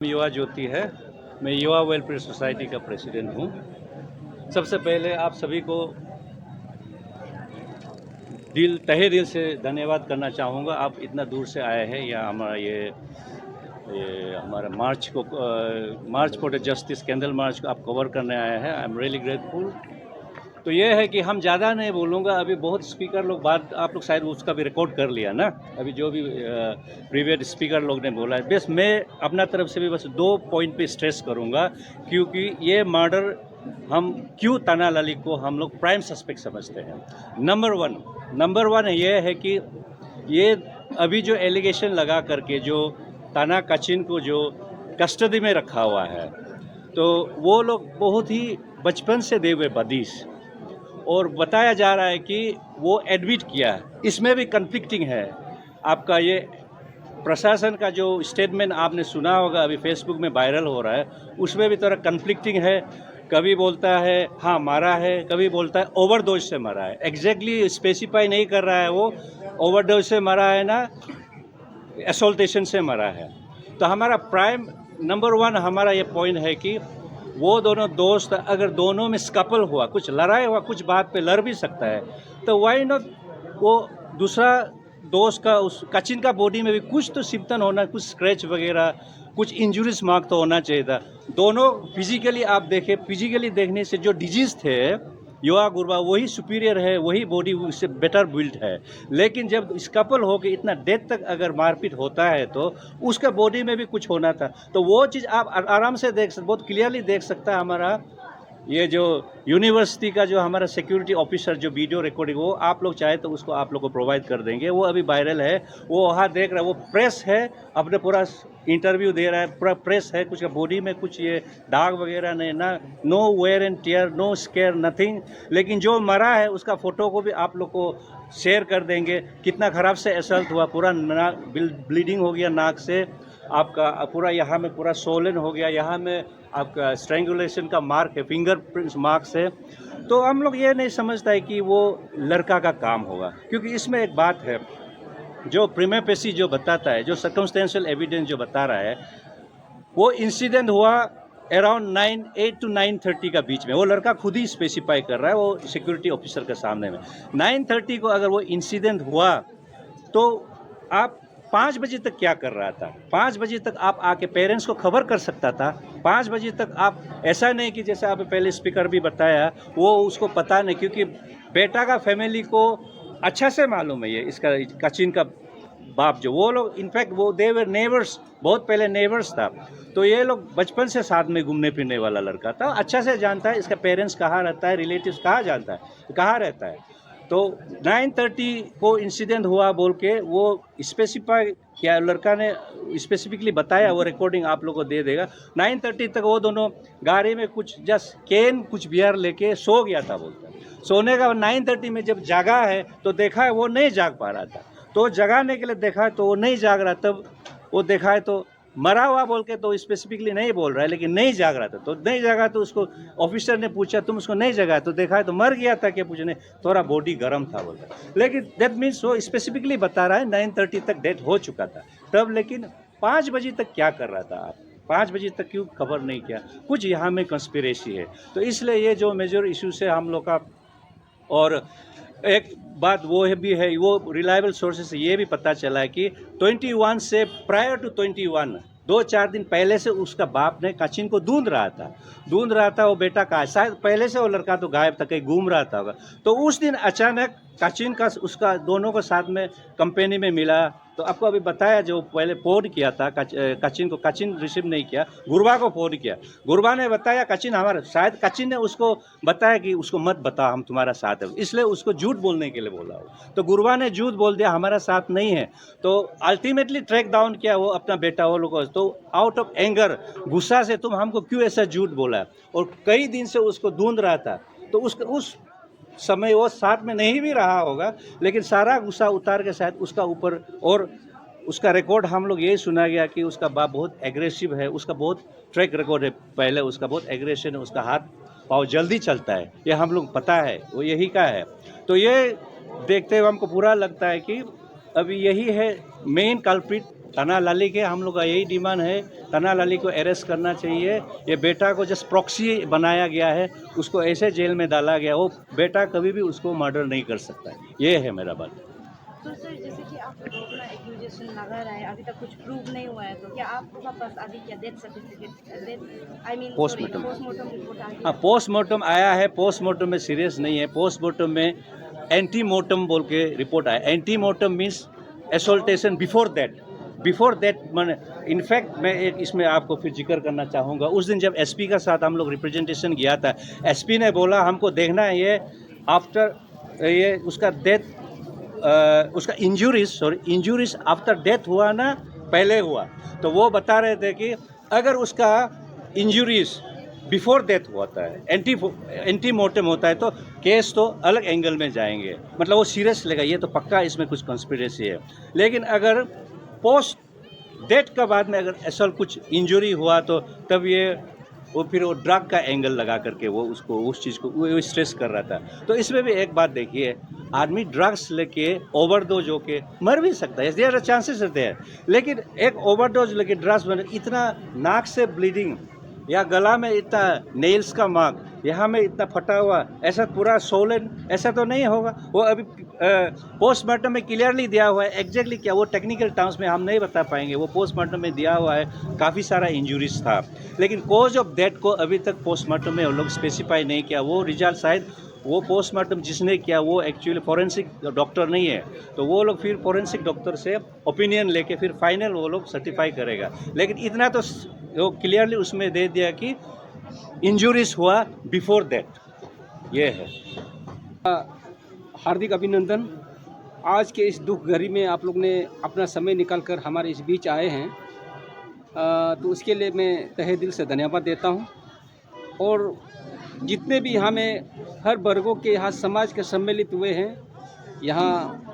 युवा ज्योति है। मैं युवा वेलफेयर सोसाइटी का प्रेसिडेंट हूँ। सबसे पहले आप सभी को तहे दिल से धन्यवाद करना चाहूँगा। आप इतना दूर से आए हैं या हमारा ये हमारा march for the justice candle march को आप कवर करने आए हैं। I am really grateful. तो ये है कि हम ज़्यादा नहीं बोलूँगा। अभी बहुत स्पीकर लोग बात आप लोग शायद उसका भी रिकॉर्ड कर लिया ना, अभी जो भी प्रीवियस स्पीकर लोग ने बोला है। बस मैं अपना तरफ से भी बस 2 पॉइंट पे स्ट्रेस करूँगा, क्योंकि ये मर्डर हम क्यों ताना लाली को हम लोग प्राइम सस्पेक्ट समझते हैं। नंबर वन ये है कि ये अभी जो एलिगेशन लगा करके जो ताना काचिन को जो कस्टडी में रखा हुआ है, तो वो लोग बहुत ही बचपन से दे हुए बदीश, और बताया जा रहा है कि वो एडमिट किया है। इसमें भी कन्फ्लिक्टिंग है। आपका ये प्रशासन का जो स्टेटमेंट आपने सुना होगा, अभी फेसबुक में वायरल हो रहा है, उसमें भी थोड़ा कन्फ्लिक्टिंग है। कभी बोलता है हाँ मारा है, कभी बोलता है ओवरडोज से मरा है। एग्जैक्टली स्पेसिफाई नहीं कर रहा है वो ओवरडोज से मरा है ना असोल्टेशन से मरा है। तो हमारा प्राइम नंबर 1 हमारा ये पॉइंट है कि वो दोनों दोस्त अगर दोनों में स्कपल हुआ, कुछ लड़ाई हुआ, कुछ बात पे लड़ भी सकता है, तो वाई नॉट वो दूसरा दोस्त का उस काचिन का बॉडी में भी कुछ तो सिम्पटम होना, कुछ स्क्रैच वगैरह, कुछ इंजुरीज मार्क तो होना चाहिए था। दोनों फिजिकली आप देखें, फिजिकली देखने से जो डिजीज थे युवा गुरबा वही सुपीरियर है, वही बॉडी उससे बेटर बिल्ड है। लेकिन जब इस कपल हो के इतना डेथ तक अगर मारपीट होता है तो उसका बॉडी में भी कुछ होना था। तो वो चीज़ आप आराम से देख सकते, बहुत क्लियरली देख सकता है। हमारा ये जो यूनिवर्सिटी का जो हमारा सिक्योरिटी ऑफिसर जो वीडियो रिकॉर्डिंग, वो आप लोग चाहे तो उसको आप लोग को प्रोवाइड कर देंगे। वो अभी वायरल है, वो वहाँ देख रहा है, वो प्रेस है, अपने पूरा इंटरव्यू दे रहा है, पूरा प्रेस है। कुछ बॉडी में कुछ ये दाग वगैरह नहीं ना, no wear and tear, no scare, nothing. लेकिन जो मरा है उसका फोटो को भी आप लोग को शेयर कर देंगे। कितना ख़राब से असल्ट हुआ, पूरा ब्लीडिंग हो गया नाक से, आपका पूरा यहाँ में पूरा सोलन हो गया, यहाँ में आपका स्ट्रेंगुलेशन का मार्क है, फिंगरप्रिंट्स मार्क्स है। तो हम लोग ये नहीं समझता है कि वो लड़का का काम होगा, क्योंकि इसमें एक बात है जो प्रीमा फेसी जो बताता है, जो सर्कमस्टेंशियल एविडेंस जो बता रहा है, वो इंसिडेंट हुआ अराउंड 8 to 9:30 का बीच में। वो लड़का खुद ही स्पेसिफाई कर रहा है, वो सिक्योरिटी ऑफिसर के सामने में 9:30 को अगर वो इंसिडेंट हुआ तो आप 5 बजे तक क्या कर रहा था? 5 बजे तक आप आके पेरेंट्स को खबर कर सकता था। 5 बजे तक आप ऐसा नहीं कि जैसे आप पहले स्पीकर भी बताया, वो उसको पता नहीं, क्योंकि बेटा का फैमिली को अच्छा से मालूम है ये इसका काचिन का बाप जो, वो लोग इनफैक्ट वो देवर नेबर्स, बहुत पहले नेबर्स था। तो ये लोग बचपन से साथ में घूमने फिरने वाला लड़का था, अच्छा से जानता है इसका पेरेंट्स कहाँ रहता है, रिलेटिव्स कहाँ जानता है, कहाँ रहता है। तो 9:30 को इंसिडेंट हुआ बोल के वो स्पेसिफाई किया, लड़का ने स्पेसिफिकली बताया, वो रिकॉर्डिंग आप लोगों को दे देगा। 9:30 तक वो दोनों गाड़ी में कुछ जस्ट कैन कुछ बियर लेके सो गया था बोलता है। सोने का 9:30 में जब जागा है तो देखा है वो नहीं जाग पा रहा था, तो जगाने के लिए देखा है तो वो नहीं जाग रहा, तब वो देखा है तो मरा हुआ बोल के तो स्पेसिफिकली नहीं बोल रहा है, लेकिन नहीं जाग रहा था। तो नहीं जागा तो उसको ऑफिसर ने पूछा तुम उसको नहीं जगाया, तो देखा है तो मर गया था, क्या पूछने, थोड़ा बॉडी गर्म था बोलता। लेकिन दैट मीन्स वो स्पेसिफिकली बता रहा है 9:30 तक डेथ हो चुका था तब। लेकिन 5 बजे तक क्या कर रहा था आप? 5 बजे तक क्यों खबर नहीं किया? कुछ यहाँ में कंस्पिरेसी है। तो इसलिए ये जो मेजर इशू है हम लोग का, और एक बात वो है भी है, वो रिलायबल सोर्सेस से ये भी पता चला है कि 21 से प्रायर टू 21 2-4 दिन पहले से उसका बाप ने काचिन को ढूंढ रहा था वो बेटा का, शायद पहले से वो लड़का तो गायब था, कहीं घूम रहा था होगा। तो उस दिन अचानक काचिन का उसका दोनों को साथ में कंपनी में मिला। तो आपको अभी बताया जो पहले फोन किया था काचिन को, काचिन रिसीव नहीं किया, गुरबा को फोन किया। गुरबा ने बताया काचिन हमारा, शायद काचिन ने उसको बताया कि उसको मत बता हम तुम्हारा साथ है, इसलिए उसको झूठ बोलने के लिए बोला हो। तो गुरबा ने झूठ बोल दिया हमारा साथ नहीं है। तो अल्टीमेटली ट्रैक डाउन किया वो अपना बेटा वो लोग। तो आउट ऑफ एंगर, गुस्सा से तुम हमको क्यों ऐसा झूठ बोला, और कई दिन से उसको ढूंढ रहा था। तो उस समय वो साथ में नहीं भी रहा होगा, लेकिन सारा गुस्सा उतार के शायद उसका ऊपर, और उसका रिकॉर्ड हम लोग यही सुना गया कि उसका बाप बहुत एग्रेसिव है, उसका बहुत ट्रैक रिकॉर्ड है, पहले उसका बहुत एग्रेशन है, उसका हाथ पाँव जल्दी चलता है, ये हम लोग पता है, वो यही का है। तो ये देखते हुए हमको बुरा लगता है कि अभी यही है मेन कल्प्रिट तना लाली के हम लोग का यही डिमांड है, तना लाली को अरेस्ट करना चाहिए। ये बेटा को जस्ट प्रॉक्सी बनाया गया है, उसको ऐसे जेल में डाला गया, वो बेटा कभी भी उसको मर्डर नहीं कर सकता है। ये है मेरा बात। तो सर जैसे कि आप अपना एक्यूजेशन लगा रहे हैं, अभी तक कुछ प्रूव नहीं हुआ है, तो क्या आपके पास अभी क्या death certificate, death I mean postmortem report आ गई? हाँ, पोस्टमार्टम आया है। पोस्टमार्टम में सीरियस नहीं है। पोस्टमार्टम में एंटीमोर्टम बोल के रिपोर्ट आया। एंटीमोर्टम मीन्स एसोल्टेशन बिफोर दैट मैंने इनफैक्ट मैं एक इसमें आपको फिर जिक्र करना चाहूँगा। उस दिन जब एसपी का साथ हम लोग रिप्रेजेंटेशन गया था, एसपी ने बोला हमको देखना है ये आफ्टर ये उसका डेथ, उसका इंजूरीज आफ्टर डेथ हुआ ना पहले हुआ। तो वो बता रहे थे कि अगर उसका इंजूरीज बिफोर डेथ होता है, एंटीमोर्टम होता है, तो केस तो अलग एंगल में जाएंगे, मतलब वो सीरियस लेगा, ये तो पक्का इसमें कुछ कंस्पिरेसी है। लेकिन अगर पोस्ट डेथ का बाद में अगर ऐसा कुछ इंजरी हुआ तो तब ये वो फिर वो ड्रग का एंगल लगा करके वो उसको उस चीज़ को वो स्ट्रेस कर रहा था। तो इसमें भी एक बात देखिए, आदमी ड्रग्स लेके ओवरडोज होके मर भी सकता है, देयर चांसेस रहते हैं। लेकिन एक ओवरडोज लेके ड्रग्स में इतना नाक से ब्लीडिंग या गला में इतना नेल्स का मार्क, यहाँ में इतना फटा हुआ, ऐसा पूरा सोलन ऐसा तो नहीं होगा। वो अभी पोस्टमार्टम में क्लियरली दिया हुआ है, एग्जैक्टली क्या वो टेक्निकल टर्म्स में हम नहीं बता पाएंगे। वो पोस्टमार्टम में दिया हुआ है, काफ़ी सारा इंजरीज था, लेकिन कॉज ऑफ डेथ को अभी तक पोस्टमार्टम में वो लोग स्पेसिफाई नहीं किया। वो रिजल्ट शायद वो पोस्टमार्टम जिसने किया वो एक्चुअली फॉरेंसिक डॉक्टर नहीं है, तो वो लोग फिर फॉरेंसिक डॉक्टर से ओपिनियन लेके फिर फाइनल वो लोग सर्टिफाई करेगा। लेकिन इतना तो वो क्लियरली उसमें दे दिया कि इंजरीज हुआ बिफोर डेथ। ये है। हार्दिक अभिनंदन। आज के इस दुख घड़ी में आप लोग ने अपना समय निकालकर हमारे इस बीच आए हैं, तो उसके लिए मैं तहे दिल से धन्यवाद देता हूं। और जितने भी यहाँ में हर वर्गों के यहाँ समाज के सम्मिलित हुए हैं, यहाँ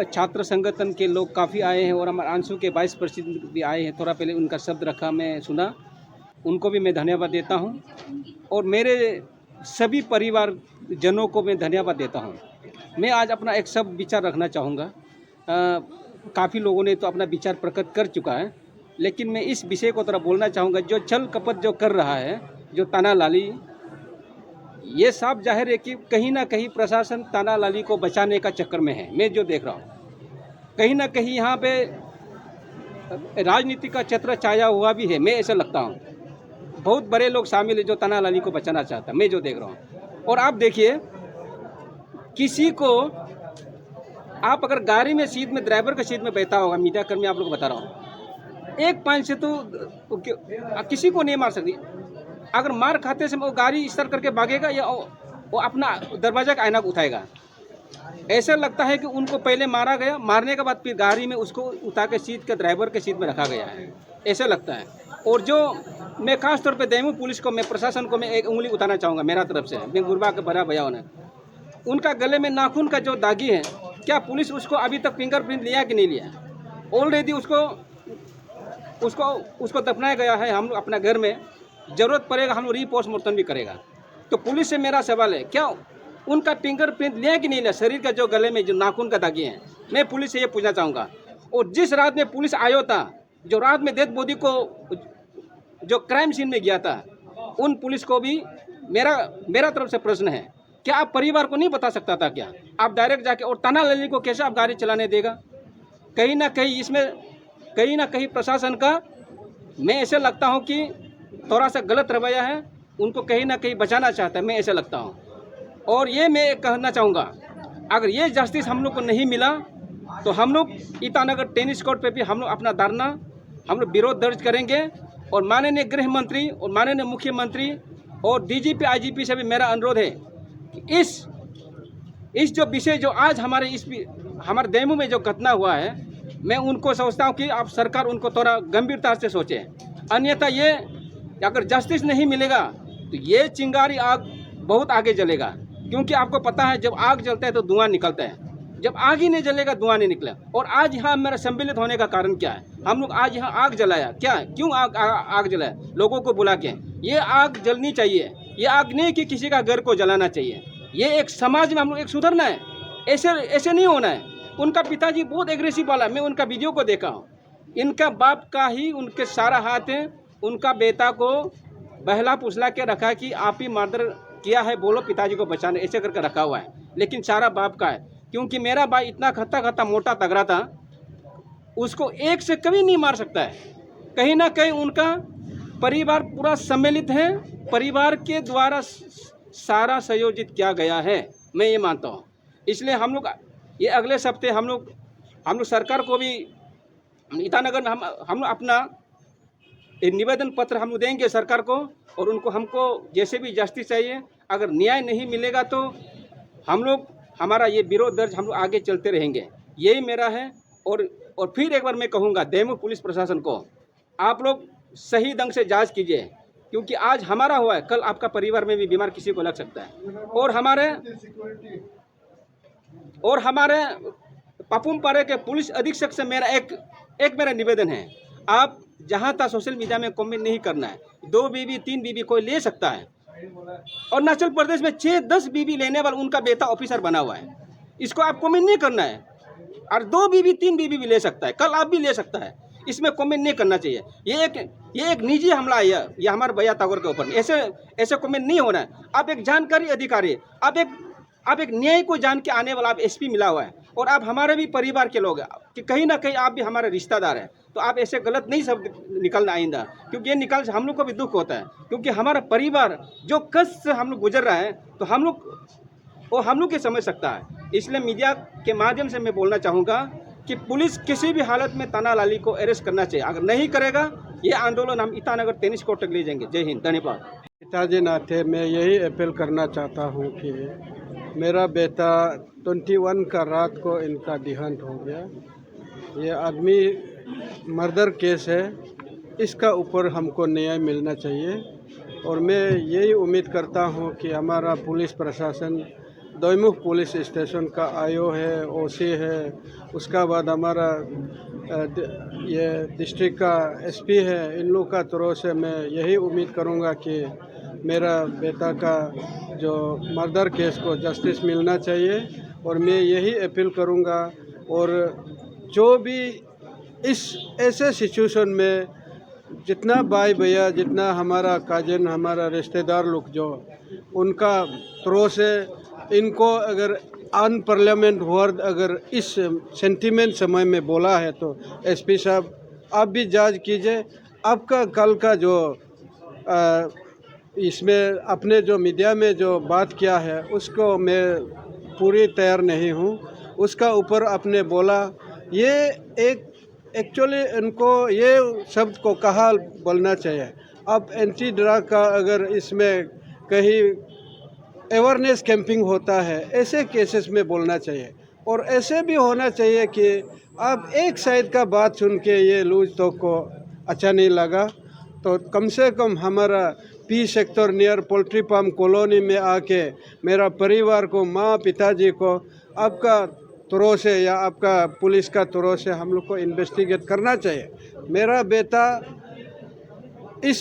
छात्र संगठन के लोग काफ़ी आए हैं और हमारे आंसू के वाइस प्रेसिडेंट भी आए हैं। थोड़ा पहले उनका शब्द रखा, मैं सुना, उनको भी मैं धन्यवाद देता हूँ। और मेरे सभी परिवार जनों को मैं धन्यवाद देता हूँ। मैं आज अपना एक सब विचार रखना चाहूँगा। काफ़ी लोगों ने तो अपना विचार प्रकट कर चुका है, लेकिन मैं इस विषय को थोड़ा बोलना चाहूँगा। जो छल कपट जो कर रहा है, जो ताना लाली, ये साफ जाहिर है कि कहीं ना कहीं प्रशासन ताना लाली को बचाने का चक्कर में है। मैं जो देख रहा हूँ कहीं ना कहीं यहाँ पे राजनीति का छत्र छाया हुआ भी है। मैं ऐसा लगता हूँ बहुत बड़े लोग शामिल है जो ताना लाली को बचाना चाहता है, मैं जो देख रहा हूँ। और आप देखिए, किसी को आप अगर गाड़ी में सीट में ड्राइवर के सीट में बैठा होगा, मीडिया कर्मी आप लोग बता रहा हूँ, एक पंच से तो किसी को नहीं मार सकती। अगर मार खाते समय वो गाड़ी इस तरह करके भागेगा या वो अपना दरवाजा का आईना उठाएगा। ऐसा लगता है कि उनको पहले मारा गया, मारने के बाद फिर गाड़ी में उसको उठा के सीट के ड्राइवर के सीट में रखा गया है, ऐसा लगता है। और जो मैं खास तौर पे देमू पुलिस को, मैं प्रशासन को मैं एक उंगली उठाना चाहूँगा मेरा तरफ से। मैं गुरबा के भरा भैया ने उनका गले में नाखून का जो दागी है, क्या पुलिस उसको अभी तक फिंगरप्रिंट लिया कि नहीं लिया? ऑलरेडी उसको दफनाया गया है। हम अपना घर में ज़रूरत पड़ेगा हम लोग रीपोस्टमार्टम भी करेगा। तो पुलिस से मेरा सवाल है, क्या उनका फिंगरप्रिंट लिया कि नहीं लिया? शरीर का जो गले में जो नाखून का दागी है, मैं पुलिस से ये पूछना चाहूँगा। और जिस रात में पुलिस आया था, जो रात में डेड बॉडी को जो क्राइम सीन में गया था, उन पुलिस को भी मेरा तरफ से प्रश्न है, क्या आप परिवार को नहीं बता सकता था? क्या आप डायरेक्ट जाके और ताना लाली को कैसे आप गाड़ी चलाने देगा? कहीं ना कहीं इसमें कहीं ना कहीं प्रशासन का, मैं ऐसे लगता हूं कि थोड़ा सा गलत रवैया है, उनको कहीं ना कहीं बचाना चाहता है, मैं ऐसे लगता हूं। और ये मैं कहना चाहूँगा, अगर ये जस्टिस हम लोग को नहीं मिला तो हम लोग ईटानगर टेनिस कोर्ट पे भी हम लोग अपना धरना, हम लोग विरोध दर्ज करेंगे। और माननीय गृह मंत्री और माननीय मुख्यमंत्री और डीजीपी आईजीपी से भी मेरा अनुरोध है कि इस जो विषय जो आज हमारे डेमू में जो घटना हुआ है, मैं उनको सोचता हूँ कि आप सरकार उनको थोड़ा गंभीरता से सोचे। अन्यथा ये अगर जस्टिस नहीं मिलेगा तो ये चिंगारी आग बहुत आगे जलेगा। क्योंकि आपको पता है, जब आग जलता है तो धुआं निकलता है, जब आग ही नहीं जलेगा धुआं नहीं निकला। और आज यहाँ मेरा सम्मिलित होने का कारण क्या है? हम लोग आज यहाँ आग जलाया, क्या क्यों आग जलाया? लोगों को बुला के। ये आग जलनी चाहिए, ये आग नहीं कि किसी का घर को जलाना चाहिए। ये एक समाज में हम लोग एक सुधरना है, ऐसे नहीं होना है। उनका पिताजी बहुत एग्रेसिव वाला, मैं उनका वीडियो को देखा हूँ, इनका बाप का ही उनके सारा हाथ है। उनका बेटा को बहला फुसला के रखा कि आप ही मर्डर किया है, बोलो पिताजी को बचाने, ऐसे करके रखा हुआ है। लेकिन सारा बाप का है, क्योंकि मेरा भाई इतना खत्ता खत्ता मोटा तगड़ा था, उसको एक से कभी नहीं मार सकता है। कहीं ना कहीं उनका परिवार पूरा सम्मिलित है, परिवार के द्वारा सारा संयोजित किया गया है, मैं ये मानता हूँ। इसलिए हम लोग ये अगले हफ्ते हम लोग सरकार को भी ईटानगर में हम लोग अपना एक निवेदन पत्र हम लोग देंगे सरकार को, और उनको हमको जैसे भी जस्टिस चाहिए। अगर न्याय नहीं मिलेगा तो हम लोग हमारा ये विरोध दर्ज हम लोग आगे चलते रहेंगे, यही मेरा है। और फिर एक बार मैं कहूँगा दैमुख पुलिस प्रशासन को, आप लोग सही ढंग से जांच कीजिए, क्योंकि आज हमारा हुआ है, कल आपका परिवार में भी बीमार किसी को लग सकता है। और हमारे पापुम पारे के पुलिस अधीक्षक से मेरा एक मेरा निवेदन है, आप जहाँ तक सोशल मीडिया में कमेंट नहीं करना है। 2 बीबी 3 बीबी कोई ले सकता है, और अरुणाचल प्रदेश में 6-10 बीबी लेने वाला उनका बेटा ऑफिसर बना हुआ है, इसको आप कमेंट नहीं करना है। और 2 बीबी 3 बीबी भी ले सकता है, कल आप भी ले सकता है, इसमें कमेंट नहीं करना चाहिए। ये एक निजी हमला है, ये हमारे भैया तागोर के ऊपर ऐसे कमेंट नहीं होना है। आप एक जानकारी अधिकारी, आप एक न्याय को जान के आने वाला आप एसपी मिला हुआ है, और आप हमारे भी परिवार के लोग हैं कि कहीं ना कहीं आप भी हमारे रिश्तेदार हैं, तो आप ऐसे गलत नहीं सब निकलना आइंदा, क्योंकि ये निकल हम लोग को भी दुख होता है, क्योंकि हमारा परिवार जो कष्ट से हम लोग गुजर रहे हैं, तो हम लोग के समझ सकता है। इसलिए मीडिया के माध्यम से मैं बोलना चाहूँगा कि पुलिस किसी भी हालत में ताना लाली को अरेस्ट करना चाहिए। अगर नहीं करेगा, ये आंदोलन हम ईटानगर टेनिस कोर्ट तक ले जाएंगे। जय हिंद, धन्यवाद। पिताजी नाते मैं यही अपील करना चाहता हूँ कि मेरा बेटा 21 का रात को इनका देहांत हो गया। ये आदमी मर्डर केस है, इसका ऊपर हमको न्याय मिलना चाहिए। और मैं यही उम्मीद करता हूँ कि हमारा पुलिस प्रशासन, दैमुख पुलिस स्टेशन का आईओ है, ओसी है, उसका बाद हमारा ये डिस्ट्रिक्ट का एसपी है, इन लोग का तरफ से मैं यही उम्मीद करूँगा कि मेरा बेटा का जो मर्डर केस को जस्टिस मिलना चाहिए। और मैं यही अपील करूँगा, और जो भी इस ऐसे सिचुएशन में जितना भाई भैया, जितना हमारा काजन, हमारा रिश्तेदार लोग जो उनका तरफ से इनको अगर अन पार्लियामेंट वर्ड अगर इस सेंटिमेंट समय में बोला है, तो एसपी साहब आप भी जांच कीजिए। आपका कल का जो इसमें अपने जो मीडिया में जो बात किया है, उसको मैं पूरी तैयार नहीं हूँ। उसका ऊपर आपने बोला, ये एक एक्चुअली इनको ये शब्द को कहा बोलना चाहिए। अब एंटी ड्रग का अगर इसमें कहीं अवेयरनेस कैंपिंग होता है, ऐसे केसेस में बोलना चाहिए। और ऐसे भी होना चाहिए कि आप एक साइड का बात सुन के ये लूज तो को अच्छा नहीं लगा, तो कम से कम हमारा P sector near poultry farm colony में आके मेरा परिवार को, माँ पिताजी को आपका तरह से या आपका पुलिस का तरह से हम लोग को इन्वेस्टिगेट करना चाहिए। मेरा बेटा इस